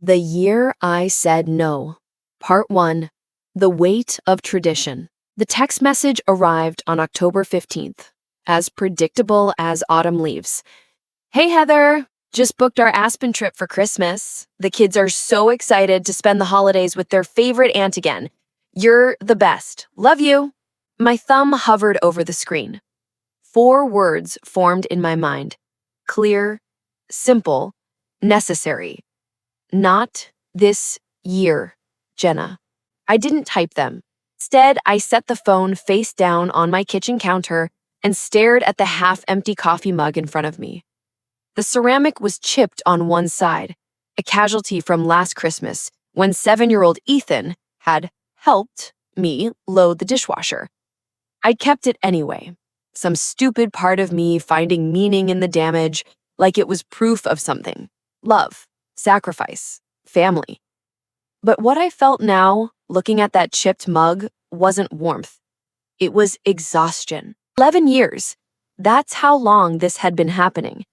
The Year I Said No. Part 1. The Weight of Tradition. The text message arrived on October 15th, as predictable as autumn leaves. Hey Heather, just booked our Aspen trip for Christmas. The kids are so excited to spend the holidays with their favorite aunt again. You're the best. Love you. My thumb hovered over the screen. 4 words formed in my mind. Clear, simple, necessary. Not this year, Jenna. I didn't type them. Instead, I set the phone face down on my kitchen counter and stared at the half-empty coffee mug in front of me. The ceramic was chipped on one side, a casualty from last Christmas when 7-year-old Ethan had helped me load the dishwasher. I'd kept it anyway, some stupid part of me finding meaning in the damage, like it was proof of something. Love. Sacrifice, family. But what I felt now, looking at that chipped mug, wasn't warmth. It was exhaustion. 11 years. That's how long this had been happening.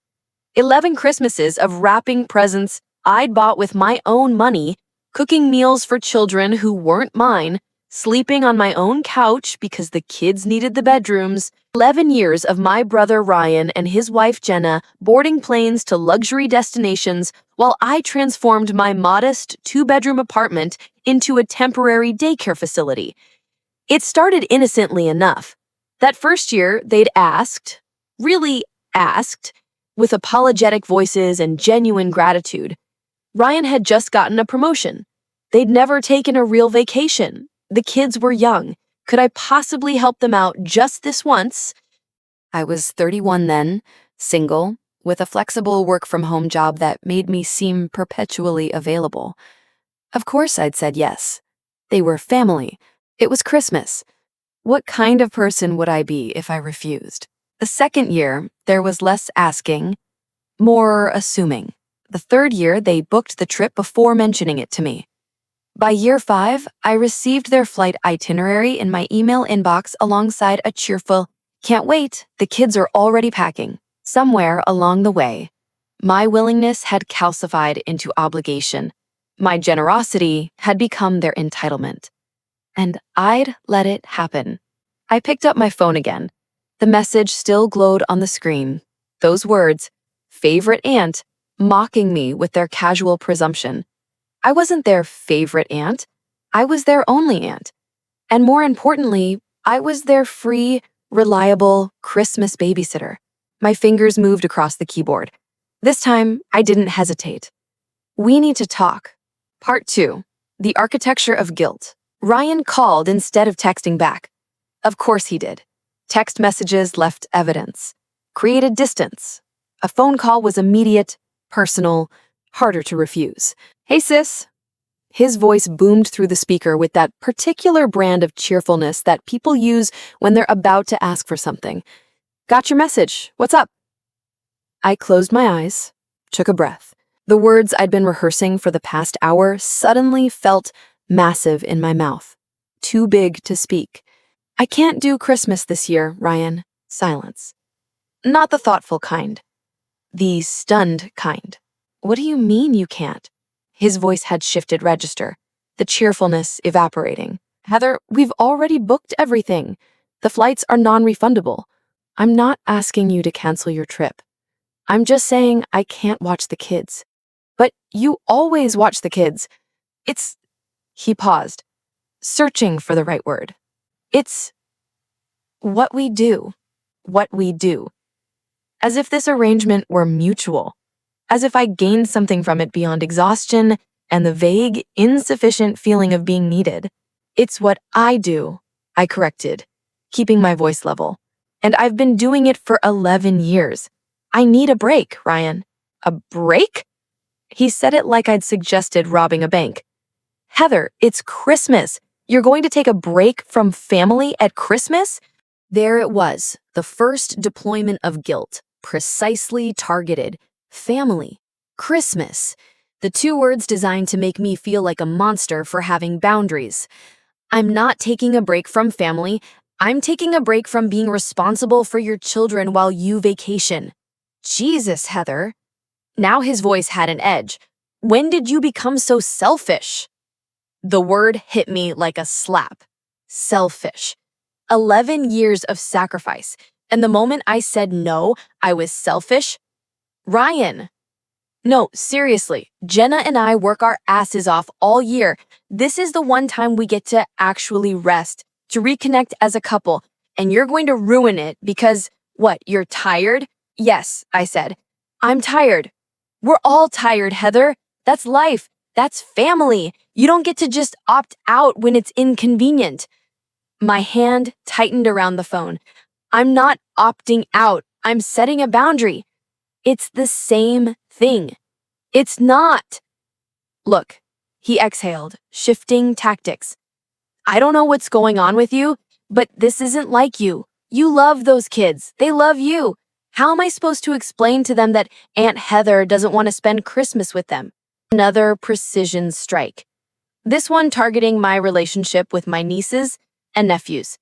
11 Christmases of wrapping presents I'd bought with my own money, cooking meals for children who weren't mine, sleeping on my own couch because the kids needed the bedrooms. 11 years of my brother Ryan and his wife Jenna boarding planes to luxury destinations while I transformed my modest 2-bedroom apartment into a temporary daycare facility. It started innocently enough. That first year, they'd asked, really asked, with apologetic voices and genuine gratitude. Ryan had just gotten a promotion. They'd never taken a real vacation. The kids were young. Could I possibly help them out just this once? I was 31 then, single, with a flexible work-from-home job that made me seem perpetually available. Of course I'd said yes. They were family. It was Christmas. What kind of person would I be if I refused? The second year, there was less asking, more assuming. The third year, they booked the trip before mentioning it to me. By year 5, I received their flight itinerary in my email inbox alongside a cheerful, "Can't wait, the kids are already packing." Somewhere along the way, my willingness had calcified into obligation. My generosity had become their entitlement. And I'd let it happen. I picked up my phone again. The message still glowed on the screen. Those words, favorite aunt, mocking me with their casual presumption. I wasn't their favorite aunt. I was their only aunt. And more importantly, I was their free, reliable Christmas babysitter. My fingers moved across the keyboard. This time, I didn't hesitate. We need to talk. Part 2. The Architecture of Guilt. Ryan called instead of texting back. Of course he did. Text messages left evidence, created distance. A phone call was immediate, personal, harder to refuse. "Hey sis." His voice boomed through the speaker with that particular brand of cheerfulness that people use when they're about to ask for something. "Got your message. What's up?" I closed my eyes, took a breath. The words I'd been rehearsing for the past hour suddenly felt massive in my mouth, too big to speak. "I can't do Christmas this year, Ryan." Silence. Not the thoughtful kind. The stunned kind. "What do you mean you can't?" His voice had shifted register, the cheerfulness evaporating. "Heather, we've already booked everything. The flights are non-refundable. I'm not asking you to cancel your trip. I'm just saying I can't watch the kids." "But you always watch the kids." It's... He paused, searching for the right word. "It's what we do. What we do." As if this arrangement were mutual. As if I gained something from it beyond exhaustion and the vague, insufficient feeling of being needed. "It's what I do," I corrected, keeping my voice level. "And I've been doing it for 11 years. I need a break, Ryan." "A break?" He said it like I'd suggested robbing a bank. "Heather, it's Christmas. You're going to take a break from family at Christmas?" There it was, the first deployment of guilt, precisely targeted. Family. Christmas. The 2 words designed to make me feel like a monster for having boundaries. I'm not taking a break from family. I'm taking a break from being responsible for your children while you vacation. Jesus, Heather. Now his voice had an edge. When did you become so selfish? The word hit me like a slap. Selfish. 11 years of sacrifice. And the moment I said no, I was selfish. Ryan. No, seriously, Jenna and I work our asses off all year. This is the one time we get to actually rest, to reconnect as a couple, and you're going to ruin it because, what, you're tired? Yes, I said. I'm tired. We're all tired, Heather. That's life. That's family. You don't get to just opt out when it's inconvenient. My hand tightened around the phone. I'm not opting out. I'm setting a boundary. It's the same thing. It's not. Look, he exhaled, shifting tactics. I don't know what's going on with you, but this isn't like you. You love those kids. They love you. How am I supposed to explain to them that Aunt Heather doesn't want to spend Christmas with them? Another precision strike. This one targeting my relationship with my nieces and nephews.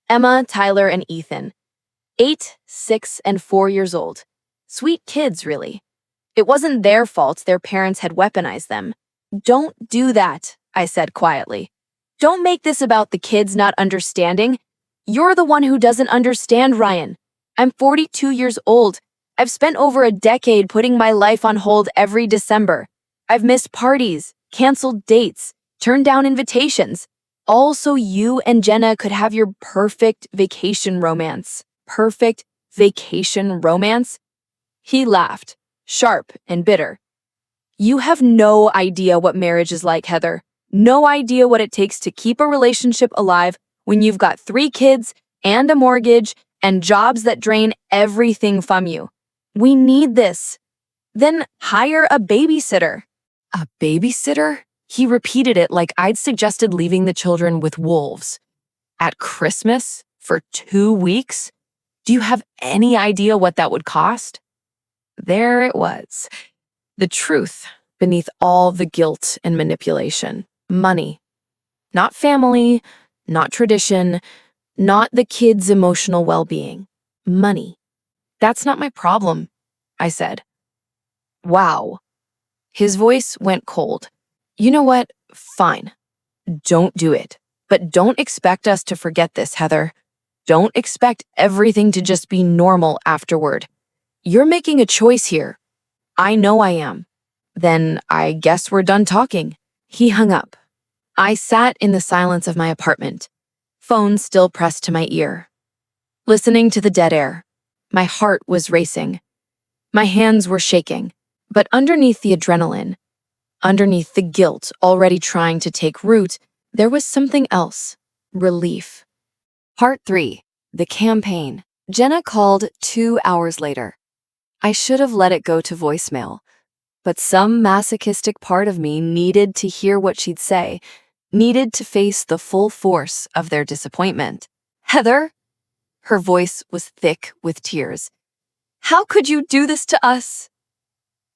Emma, Tyler, and Ethan. 8, 6, and 4 years old. Sweet kids, really. It wasn't their fault their parents had weaponized them. Don't do that, I said quietly. Don't make this about the kids not understanding. You're the one who doesn't understand, Ryan. I'm 42 years old. I've spent over a decade putting my life on hold every December. I've missed parties, canceled dates, turned down invitations. All so you and Jenna could have your perfect vacation romance. Perfect vacation romance? He laughed, sharp and bitter. You have no idea what marriage is like, Heather. No idea what it takes to keep a relationship alive when you've got 3 kids and a mortgage and jobs that drain everything from you. We need this. Then hire a babysitter. A babysitter? He repeated it like I'd suggested leaving the children with wolves. At Christmas? For 2 weeks? Do you have any idea what that would cost? There it was. The truth beneath all the guilt and manipulation. Money. Not family, not tradition, not the kids' emotional well-being. Money. That's not my problem, I said. Wow. His voice went cold. You know what? Fine. Don't do it. But don't expect us to forget this, Heather. Don't expect everything to just be normal afterward. You're making a choice here. I know I am. Then I guess we're done talking. He hung up. I sat in the silence of my apartment, phone still pressed to my ear, listening to the dead air. My heart was racing. My hands were shaking. But underneath the adrenaline, underneath the guilt already trying to take root, there was something else. Relief. Part 3. The campaign. Jenna called 2 hours later. I should have let it go to voicemail, but some masochistic part of me needed to hear what she'd say, needed to face the full force of their disappointment. Heather? Her voice was thick with tears. How could you do this to us?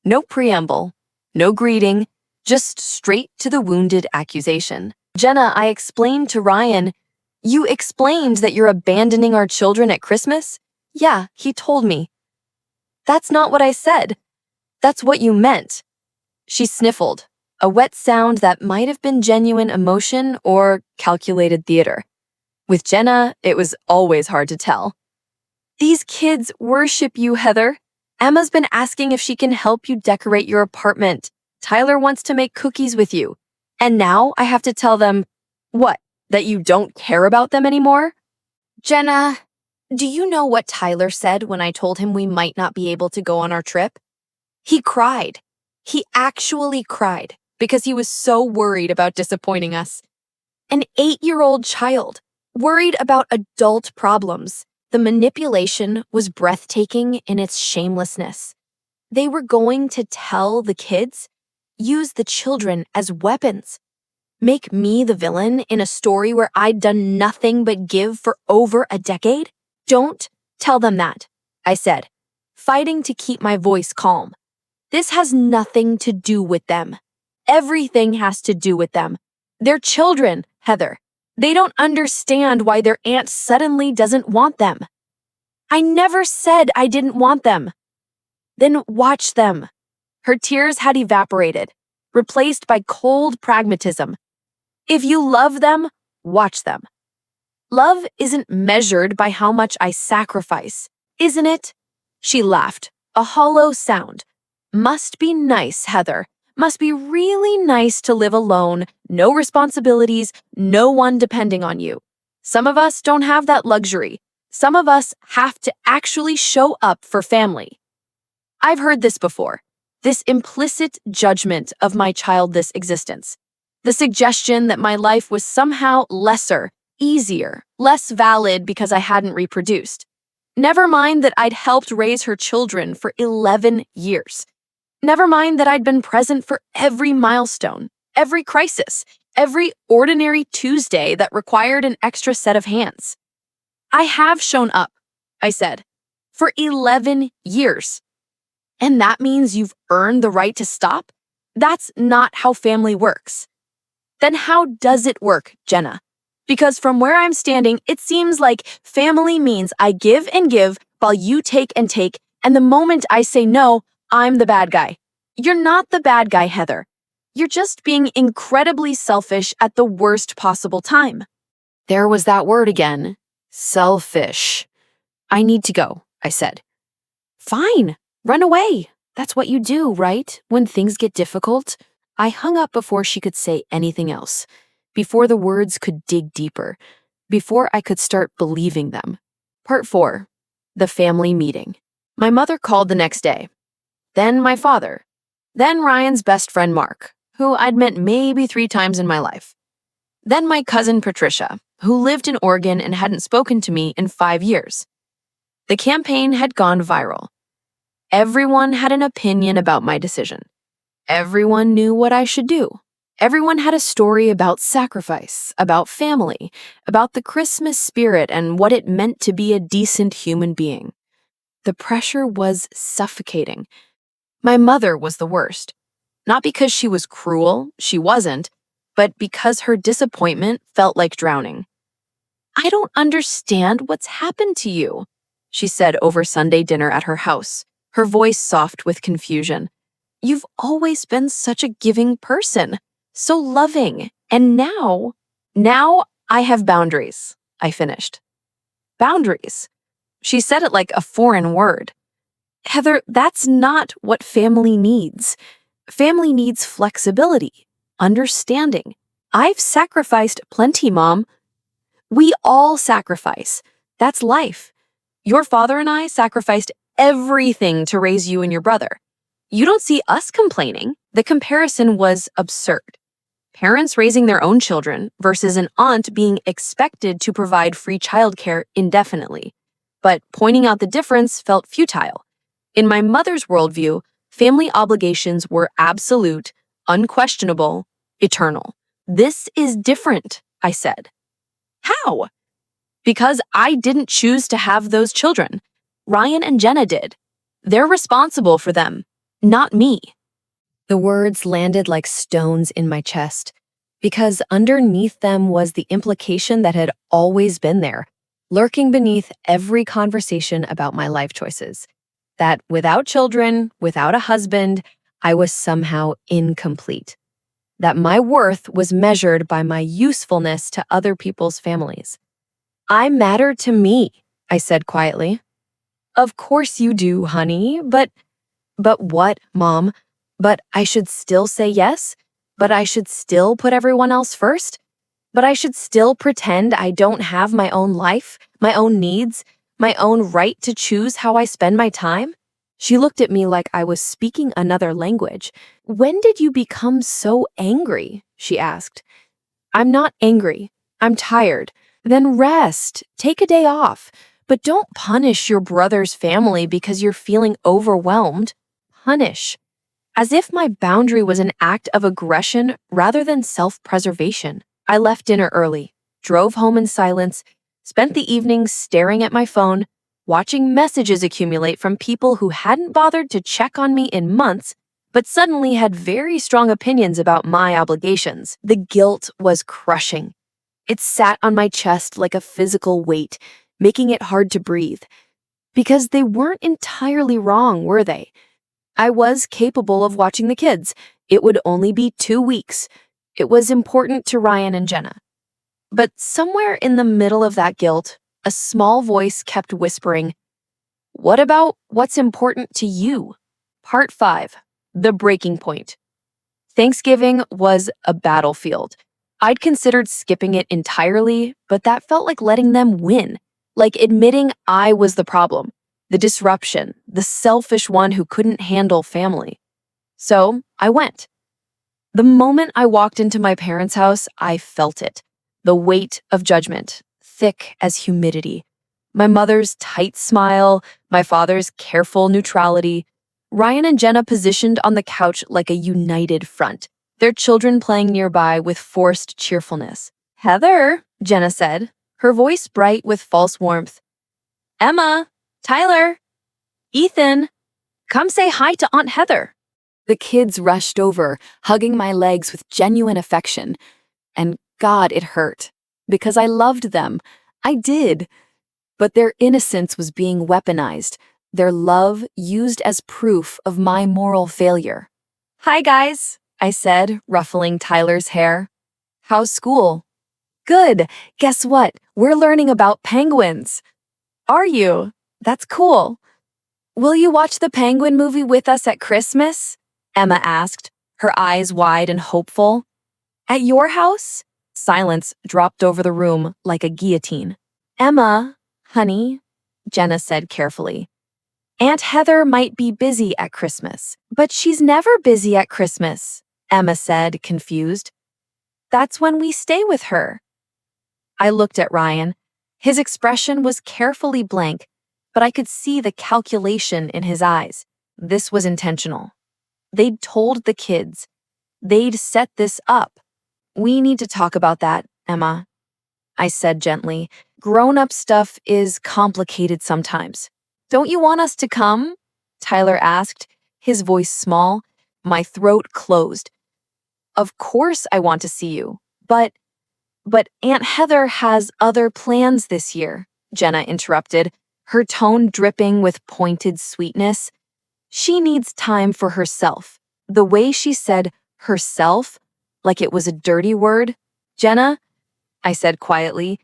No preamble, no greeting, just straight to the wounded accusation. Jenna, I explained to Ryan, you explained that you're abandoning our children at Christmas? Yeah, he told me. That's not what I said. That's what you meant. She sniffled, a wet sound that might have been genuine emotion or calculated theater. With Jenna, it was always hard to tell. These kids worship you, Heather. Emma's been asking if she can help you decorate your apartment. Tyler wants to make cookies with you. And now I have to tell them, what, that you don't care about them anymore? Jenna, do you know what Tyler said when I told him we might not be able to go on our trip? He cried. He actually cried because he was so worried about disappointing us. An 8-year-old child, worried about adult problems. The manipulation was breathtaking in its shamelessness. They were going to tell the kids, use the children as weapons, make me the villain in a story where I'd done nothing but give for over a decade? Don't tell them that, I said, fighting to keep my voice calm. This has nothing to do with them. Everything has to do with them. They're children, Heather. They don't understand why their aunt suddenly doesn't want them. I never said I didn't want them. Then watch them. Her tears had evaporated. replaced by cold pragmatism. If you love them, watch them. Love isn't measured by how much I sacrifice, isn't it? She laughed, a hollow sound. Must be nice, Heather. Must be really nice to live alone, no responsibilities, no one depending on you. Some of us don't have that luxury. Some of us have to actually show up for family. I've heard this before, this implicit judgment of my childless existence. The suggestion that my life was somehow lesser, easier, less valid because I hadn't reproduced. Never mind that I'd helped raise her children for 11 years. Never mind that I'd been present for every milestone, every crisis, every ordinary Tuesday that required an extra set of hands. I have shown up, I said, for 11 years. And that means you've earned the right to stop? That's not how family works. Then how does it work, Jenna? Because from where I'm standing, it seems like family means I give and give while you take and take, and the moment I say no, I'm the bad guy. You're not the bad guy, Heather. You're just being incredibly selfish at the worst possible time. There was that word again. Selfish. I need to go, I said. Fine, run away. That's what you do, right? When things get difficult. I hung up before she could say anything else, before the words could dig deeper, before I could start believing them. Part 4. The family meeting. My mother called the next day. Then my father. Then Ryan's best friend Mark, who I'd met maybe 3 times in my life. Then my cousin Patricia, who lived in Oregon and hadn't spoken to me in 5 years. The campaign had gone viral. Everyone had an opinion about my decision. Everyone knew what I should do. Everyone had a story about sacrifice, about family, about the Christmas spirit and what it meant to be a decent human being. The pressure was suffocating. My mother was the worst. Not because she was cruel, she wasn't, but because her disappointment felt like drowning. I don't understand what's happened to you, she said over Sunday dinner at her house, her voice soft with confusion. You've always been such a giving person, so loving, and now I have boundaries, I finished. Boundaries. She said it like a foreign word. Heather, that's not what family needs. Family needs flexibility, understanding. I've sacrificed plenty, Mom. We all sacrifice. That's life. Your father and I sacrificed everything to raise you and your brother. You don't see us complaining. The comparison was absurd. Parents raising their own children versus an aunt being expected to provide free childcare indefinitely. But pointing out the difference felt futile. In my mother's worldview, family obligations were absolute, unquestionable, eternal. This is different, I said. How? Because I didn't choose to have those children. Ryan and Jenna did. They're responsible for them, not me. The words landed like stones in my chest, because underneath them was the implication that had always been there, lurking beneath every conversation about my life choices. That without children, without a husband, I was somehow incomplete. That my worth was measured by my usefulness to other people's families. I matter to me, I said quietly. Of course you do, honey, but what, Mom? But I should still say yes? But I should still put everyone else first? But I should still pretend I don't have my own life, my own needs, my own right to choose how I spend my time? She looked at me like I was speaking another language. When did you become so angry? She asked. I'm not angry. I'm tired. Then rest. Take a day off. But don't punish your brother's family because you're feeling overwhelmed. Punish. As if my boundary was an act of aggression rather than self-preservation. I left dinner early, drove home in silence, spent the evening staring at my phone, watching messages accumulate from people who hadn't bothered to check on me in months, but suddenly had very strong opinions about my obligations. The guilt was crushing. It sat on my chest like a physical weight, making it hard to breathe. Because they weren't entirely wrong, were they? I was capable of watching the kids. It would only be 2 weeks. It was important to Ryan and Jenna. But somewhere in the middle of that guilt, a small voice kept whispering, "What about what's important to you?" Part 5. The Breaking Point. Thanksgiving was a battlefield. I'd considered skipping it entirely, but that felt like letting them win, like admitting I was the problem, the disruption, the selfish one who couldn't handle family. So I went. The moment I walked into my parents' house, I felt it. The weight of judgment, thick as humidity. My mother's tight smile, my father's careful neutrality. Ryan and Jenna positioned on the couch like a united front, their children playing nearby with forced cheerfulness. "Heather," Jenna said, her voice bright with false warmth. "Emma, Tyler, Ethan, come say hi to Aunt Heather." The kids rushed over, hugging my legs with genuine affection. And God, it hurt. Because I loved them. I did. But their innocence was being weaponized, their love used as proof of my moral failure. "Hi, guys," I said, ruffling Tyler's hair. "How's school?" "Good. Guess what? We're learning about penguins." "Are you? That's cool." "Will you watch the penguin movie with us at Christmas?" Emma asked, her eyes wide and hopeful. "At your house?" Silence dropped over the room like a guillotine. "Emma, honey," Jenna said carefully, "Aunt Heather might be busy at Christmas." "But she's never busy at Christmas," Emma said, confused. "That's when we stay with her." I looked at Ryan. His expression was carefully blank, but I could see the calculation in his eyes. This was intentional. They'd told the kids. They'd set this up. "We need to talk about that, Emma," I said gently. "Grown-up stuff is complicated sometimes." "Don't you want us to come?" Tyler asked, his voice small, my throat closed. "Of course I want to see you, but Aunt Heather has other plans this year," Jenna interrupted, her tone dripping with pointed sweetness. "She needs time for herself." The way she said herself, like it was a dirty word. "Jenna," I said quietly,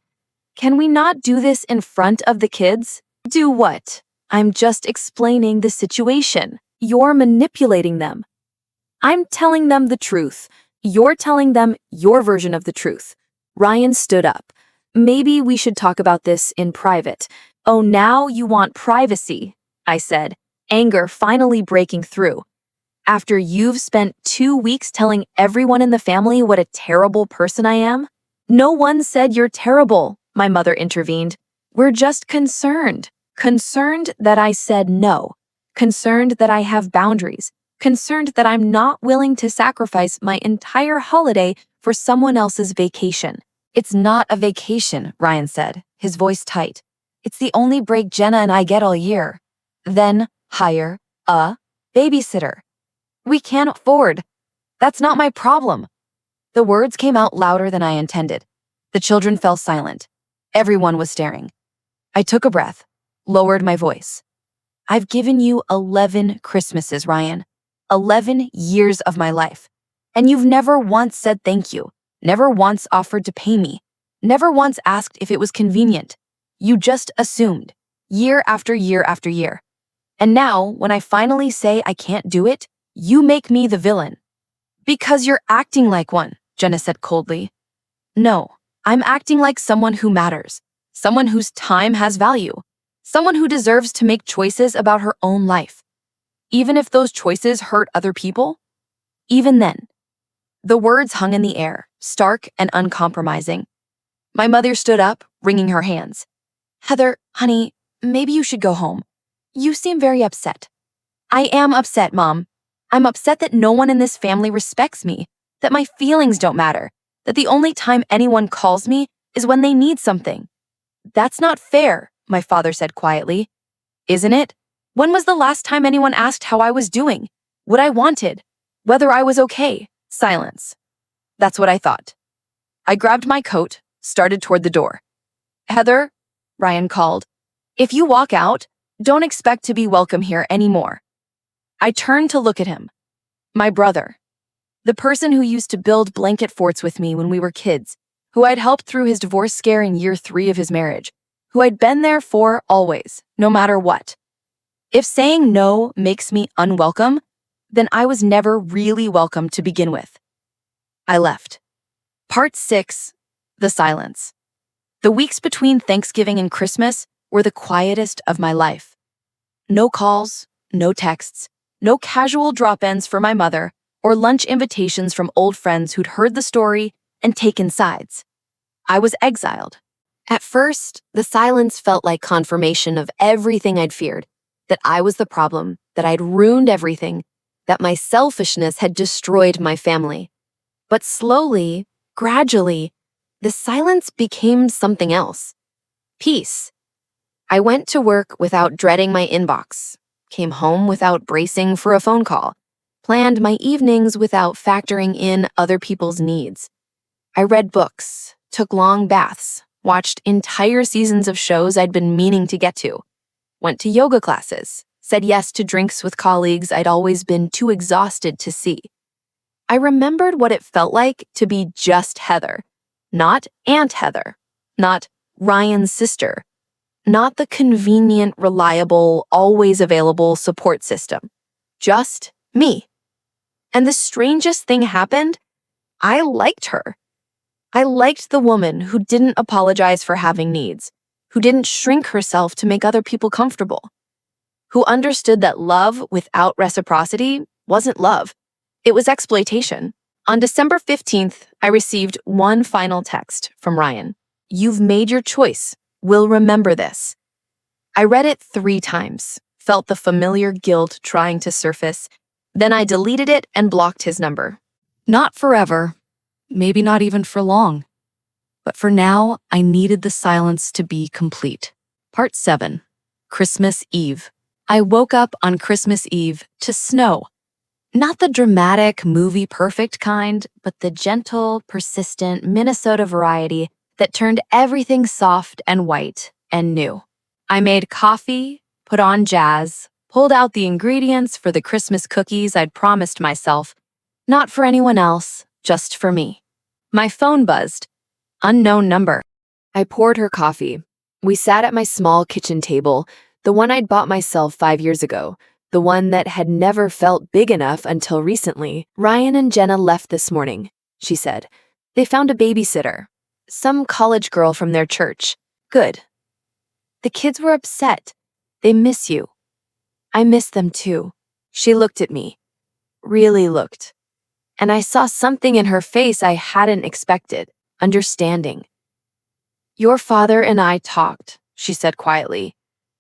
"can we not do this in front of the kids?" "Do what?" "I'm just explaining the situation. You're manipulating them." "I'm telling them the truth. You're telling them your version of the truth." Ryan stood up. "Maybe we should talk about this in private." "Oh, now you want privacy," I said, anger finally breaking through. "After you've spent 2 weeks telling everyone in the family what a terrible person I am?" "No one said you're terrible," my mother intervened. "We're just concerned. Concerned that I said no. Concerned that I have boundaries. Concerned that I'm not willing to sacrifice my entire holiday for someone else's vacation." "It's not a vacation," Ryan said, his voice tight. "It's the only break Jenna and I get all year." "Then hire a babysitter." "We can't afford." "That's not my problem." The words came out louder than I intended. The children fell silent. Everyone was staring. I took a breath, lowered my voice. "I've given you 11 Christmases, Ryan. 11 years of my life. And you've never once said thank you. Never once offered to pay me. Never once asked if it was convenient. You just assumed. Year after year after year. And now, when I finally say I can't do it, you make me the villain." "Because you're acting like one," Jenna said coldly. "No, I'm acting like someone who matters. Someone whose time has value. Someone who deserves to make choices about her own life. Even if those choices hurt other people. Even then." The words hung in the air, stark and uncompromising. My mother stood up, wringing her hands. "Heather, honey, maybe you should go home. You seem very upset." "I am upset, Mom. I'm upset that no one in this family respects me, that my feelings don't matter, that the only time anyone calls me is when they need something." "That's not fair," my father said quietly. "Isn't it? When was the last time anyone asked how I was doing, what I wanted, whether I was okay?" Silence. That's what I thought. I grabbed my coat, started toward the door. "Heather," Ryan called, "if you walk out, don't expect to be welcome here anymore." I turned to look at him. My brother. The person who used to build blanket forts with me when we were kids, who I'd helped through his divorce scare in year 3 of his marriage, who I'd been there for always, no matter what. If saying no makes me unwelcome, then I was never really welcome to begin with. I left. Part 6, the silence. The weeks between Thanksgiving and Christmas were the quietest of my life. No calls, no texts, no casual drop-ins for my mother, or lunch invitations from old friends who'd heard the story and taken sides. I was exiled. At first, the silence felt like confirmation of everything I'd feared, that I was the problem, that I'd ruined everything, that my selfishness had destroyed my family. But slowly, gradually, the silence became something else. Peace. I went to work without dreading my inbox, came home without bracing for a phone call, planned my evenings without factoring in other people's needs. I read books, took long baths, watched entire seasons of shows I'd been meaning to get to, went to yoga classes, said yes to drinks with colleagues I'd always been too exhausted to see. I remembered what it felt like to be just Heather, not Aunt Heather, not Ryan's sister, not the convenient, reliable, always available support system, just me. And the strangest thing happened. I liked her. I liked the woman who didn't apologize for having needs, who didn't shrink herself to make other people comfortable, who understood that love without reciprocity wasn't love. It was exploitation. On December 15th, I received one final text from Ryan. "You've made your choice. We'll remember this." I read it 3 times, felt the familiar guilt trying to surface. Then I deleted it and blocked his number. Not forever, maybe not even for long. But for now, I needed the silence to be complete. Part 7, Christmas Eve. I woke up on Christmas Eve to snow. Not the dramatic, movie-perfect kind, but the gentle, persistent Minnesota variety that turned everything soft and white and new. I made coffee, put on jazz, pulled out the ingredients for the Christmas cookies I'd promised myself, not for anyone else, just for me. My phone buzzed. Unknown number. I poured her coffee. We sat at my small kitchen table, the one I'd bought myself 5 years ago, the one that had never felt big enough until recently. "Ryan and Jenna left this morning," she said. "They found a babysitter. Some college girl from their church. Good. The kids were upset. They miss you." "I miss them too." She looked at me. Really looked. And I saw something in her face I hadn't expected. Understanding. "Your father and I talked," she said quietly,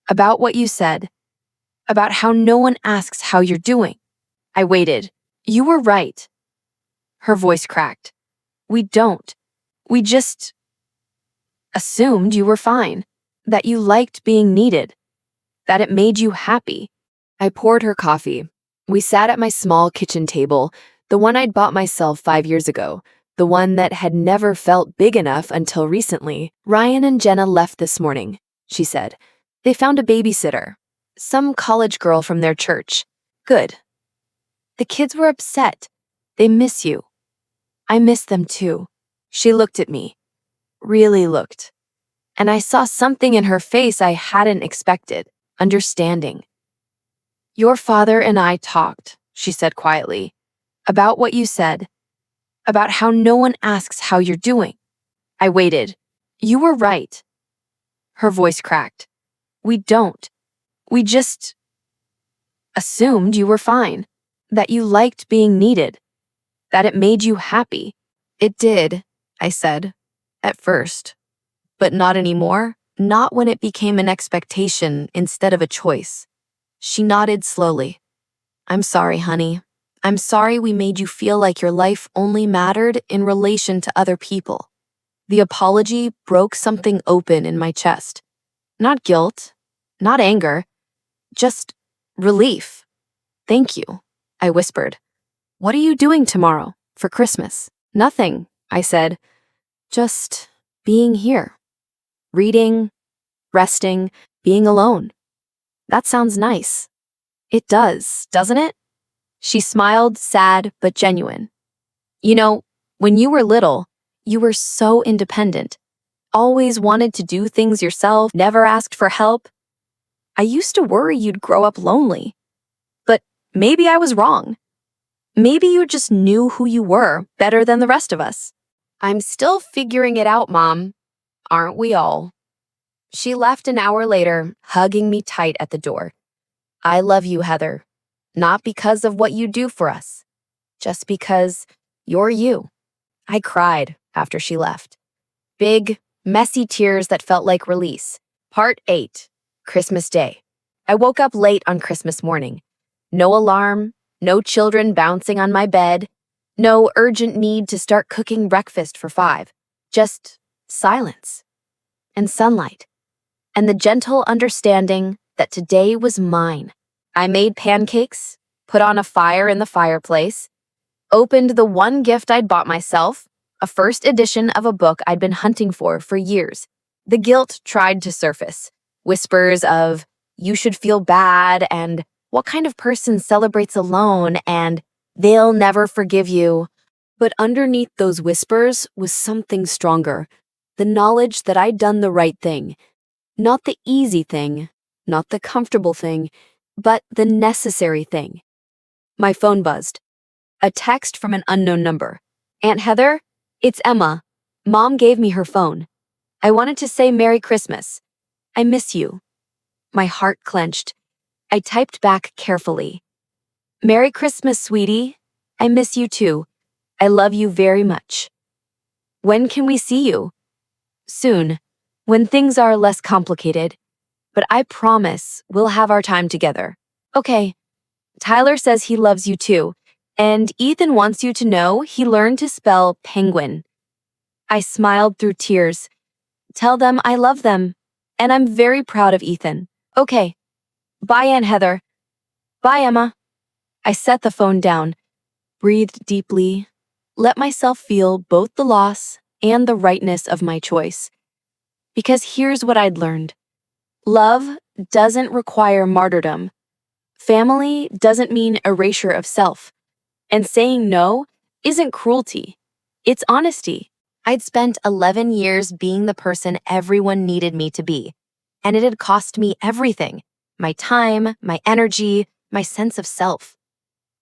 "about what you said, about how no one asks how you're doing." I waited. "You were right." Her voice cracked. "We don't. We just assumed you were fine, that you liked being needed, that it made you happy." I poured her coffee. We sat at my small kitchen table, the one I'd bought myself 5 years ago, the one that had never felt big enough until recently. "Ryan and Jenna left this morning," she said. "They found a babysitter. Some college girl from their church. Good. The kids were upset. They miss you." "I miss them too." She looked at me. Really looked. And I saw something in her face I hadn't expected. Understanding. "Your father and I talked," she said quietly, "about what you said, about how no one asks how you're doing." I waited. "You were right." Her voice cracked. "We don't. We just assumed you were fine, that you liked being needed, that it made you happy." "It did," I said, "at first. But not anymore. Not when it became an expectation instead of a choice." She nodded slowly. "I'm sorry, honey. I'm sorry we made you feel like your life only mattered in relation to other people." The apology broke something open in my chest. Not guilt, not anger, just relief. "Thank you," I whispered. "What are you doing tomorrow for Christmas?" "Nothing," I said. "Just being here. Reading, resting, being alone." "That sounds nice." It does, doesn't it? She smiled, sad but genuine. You know, when you were little, you were so independent. Always wanted to do things yourself, never asked for help. I used to worry you'd grow up lonely. But maybe I was wrong. Maybe you just knew who you were better than the rest of us. I'm still figuring it out, Mom. Aren't we all? She left an hour later, hugging me tight at the door. I love you, Heather. Not because of what you do for us, just because you're you. I cried after she left. Big, messy tears that felt like release. Part 8, Christmas Day. I woke up late on Christmas morning. No alarm, no children bouncing on my bed, no urgent need to start cooking breakfast for 5. Just silence and sunlight and the gentle understanding that today was mine. I made pancakes, put on a fire in the fireplace, opened the one gift I'd bought myself, a first edition of a book I'd been hunting for years. The guilt tried to surface. Whispers of, you should feel bad, and what kind of person celebrates alone, and they'll never forgive you. But underneath those whispers was something stronger. The knowledge that I'd done the right thing. Not the easy thing, not the comfortable thing, but the necessary thing. My phone buzzed. A text from an unknown number. Aunt Heather, it's Emma. Mom gave me her phone. I wanted to say Merry Christmas. I miss you. My heart clenched. I typed back carefully. Merry Christmas, sweetie. I miss you too. I love you very much. When can we see you? Soon, when things are less complicated. But I promise we'll have our time together. Okay. Tyler says he loves you too. And Ethan wants you to know he learned to spell penguin. I smiled through tears. Tell them I love them. And I'm very proud of Ethan. Okay. Bye, Aunt Heather. Bye, Emma. I set the phone down, breathed deeply, let myself feel both the loss and the rightness of my choice. Because here's what I'd learned. Love doesn't require martyrdom. Family doesn't mean erasure of self. And saying no isn't cruelty. It's honesty. I'd spent 11 years being the person everyone needed me to be. And it had cost me everything. My time, my energy, my sense of self.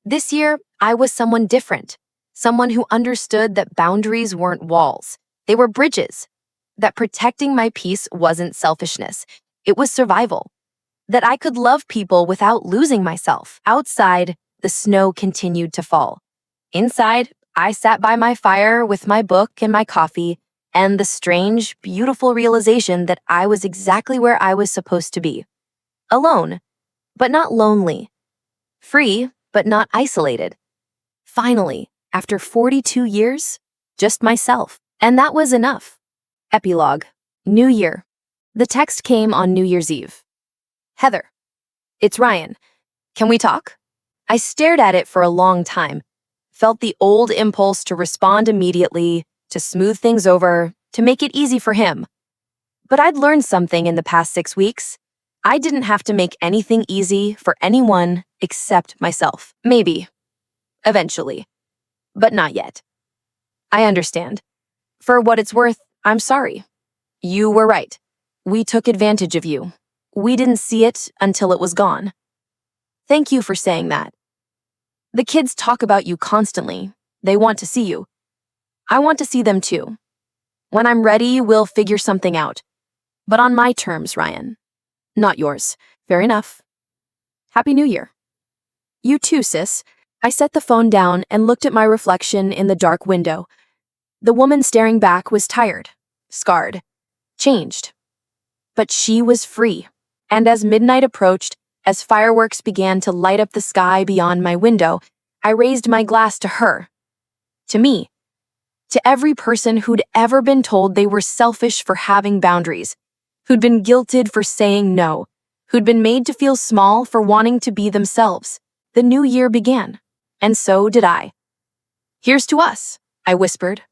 This year, I was someone different. Someone who understood that boundaries weren't walls. They were bridges. That protecting my peace wasn't selfishness. It was survival. That I could love people without losing myself. Outside, the snow continued to fall. Inside, I sat by my fire with my book and my coffee, and the strange, beautiful realization that I was exactly where I was supposed to be. Alone, but not lonely. Free, but not isolated. Finally, after 42 years, just myself. And that was enough. Epilogue. New Year. The text came on New Year's Eve. Heather, it's Ryan. Can we talk? I stared at it for a long time, felt the old impulse to respond immediately, to smooth things over, to make it easy for him. But I'd learned something in the past 6 weeks. I didn't have to make anything easy for anyone except myself. Maybe. Eventually. But not yet. I understand. For what it's worth, I'm sorry. You were right. We took advantage of you. We didn't see it until it was gone. Thank you for saying that. The kids talk about you constantly. They want to see you. I want to see them too. When I'm ready, we'll figure something out. But on my terms, Ryan. Not yours. Fair enough. Happy New Year. You too, sis. I set the phone down and looked at my reflection in the dark window. The woman staring back was tired, scarred, changed. But she was free. And as midnight approached, as fireworks began to light up the sky beyond my window, I raised my glass to her. To me. To every person who'd ever been told they were selfish for having boundaries, who'd been guilted for saying no, who'd been made to feel small for wanting to be themselves. The new year began. And so did I. Here's to us, I whispered.